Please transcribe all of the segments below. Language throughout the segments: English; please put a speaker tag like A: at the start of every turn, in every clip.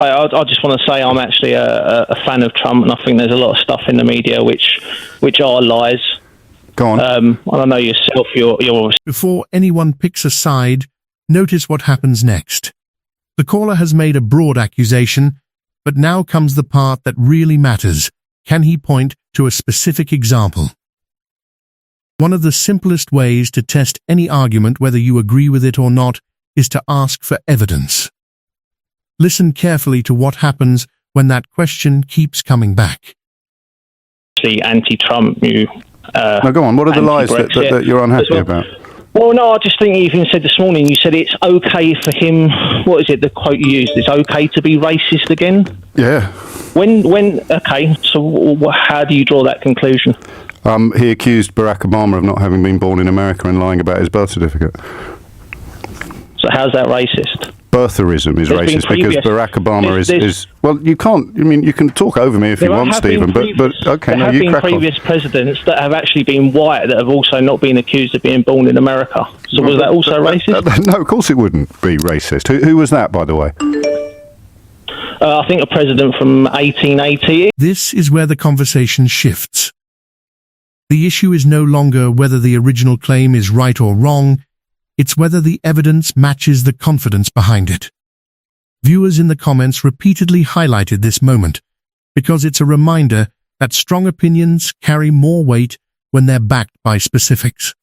A: I just want to say I'm actually a fan of Trump, and I think there's a lot of stuff in the media which are lies.
B: Go on.
A: I know yourself. You're.
C: Before anyone picks a side, notice what happens next. The caller has made a broad accusation, but now comes the part that really matters. Can he point to a specific example? One of the simplest ways to test any argument, whether you agree with it or not, is to ask for evidence. Listen carefully to what happens when that question keeps coming back.
A: Anti-Trump,
B: now go on, what are the lies that you're unhappy about?
A: Well, no, I just think you even said this morning, you said it's okay for him, what is it, the quote you used, it's okay to be racist again?
B: Yeah.
A: Okay, so how do you draw that conclusion?
B: He accused Barack Obama of not having been born in America and lying about his birth certificate.
A: So how's that racist?
B: Birtherism is racist because Barack Obama is well, you can't. I mean, you can talk over me if you want, Stephen. But okay, no, you crack on. There have been previous
A: presidents that have actually been white that have also not been accused of being born in America. So was that also racist?
B: No, of course it wouldn't be racist. Who was that, by the way?
A: I think a president from 1880.
C: This is where the conversation shifts. The issue is no longer whether the original claim is right or wrong. It's whether the evidence matches the confidence behind it. Viewers in the comments repeatedly highlighted this moment because it's a reminder that strong opinions carry more weight when they're backed by specifics.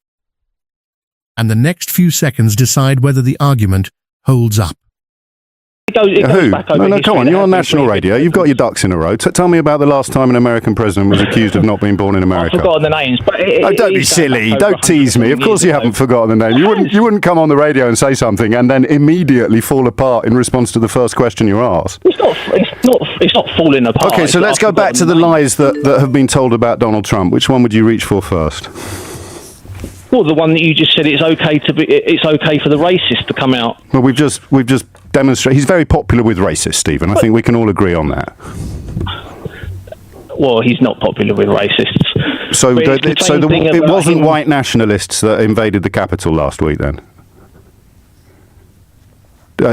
C: And the next few seconds decide whether the argument holds up.
B: Who? No, come on, you're on national radio. You've got your ducks in a row. Tell me about the last time an American president was accused of not being born in America.
A: I've forgotten the names. But
B: don't be silly. Don't tease me. Of course you haven't forgotten the name. You wouldn't come on the radio and say something and then immediately fall apart in response to the first question you asked.
A: It's not falling apart.
B: Okay, so let's go back to the lies that have been told about Donald Trump. Which one would you reach for first?
A: Well, the one that you just said, it's okay for the racist to come out.
B: Well, we've just demonstrated he's very popular with racists, Stephen. I think we can all agree on that.
A: Well, he's not popular with racists.
B: So it wasn't white nationalists that invaded the Capitol last week, then.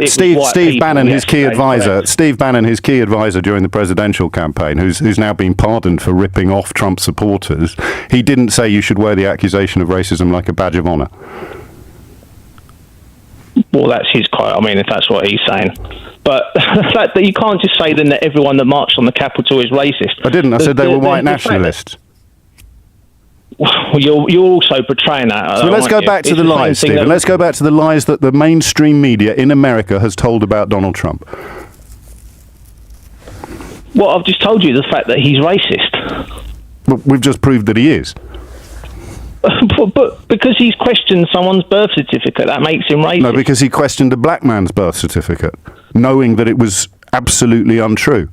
B: Steve Bannon, his key advisor. Steve Bannon, his key advisor during the presidential campaign, who's now been pardoned for ripping off Trump supporters. He didn't say you should wear the accusation of racism like a badge of honor.
A: Well, that's his quote. I mean, if that's what he's saying. But the fact that you can't just say then that everyone that marched on the Capitol is racist.
B: I didn't. I said they were white nationalists.
A: Well, you're also portraying that.
B: So let's go back to the lies, Stephen. Let's go back to the lies that the mainstream media in America has told about Donald Trump.
A: Well, I've just told you the fact that he's racist.
B: Well, we've just proved that he is.
A: But because he's questioned someone's birth certificate, that makes him racist.
B: No, because he questioned a black man's birth certificate, knowing that it was absolutely untrue.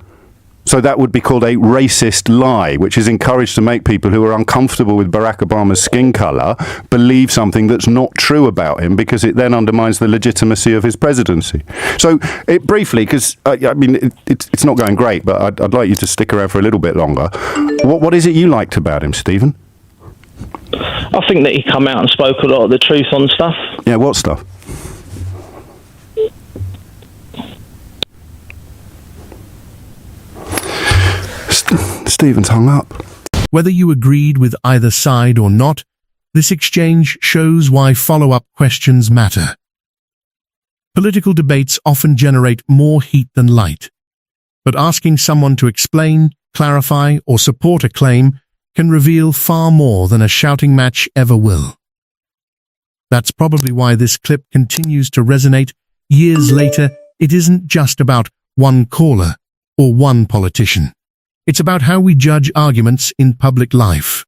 B: So that would be called a racist lie, which is encouraged to make people who are uncomfortable with Barack Obama's skin colour believe something that's not true about him, because it then undermines the legitimacy of his presidency. So, briefly, because, I mean, it's not going great, but I'd like you to stick around for a little bit longer. What is it you liked about him, Stephen?
A: I think that he come out and spoke a lot of the truth on stuff.
B: Yeah, what stuff? Stephen's hung up.
C: Whether you agreed with either side or not, this exchange shows why follow-up questions matter. Political debates often generate more heat than light, but asking someone to explain, clarify, or support a claim can reveal far more than a shouting match ever will. That's probably why this clip continues to resonate years later. It isn't just about one caller or one politician. It's about how we judge arguments in public life.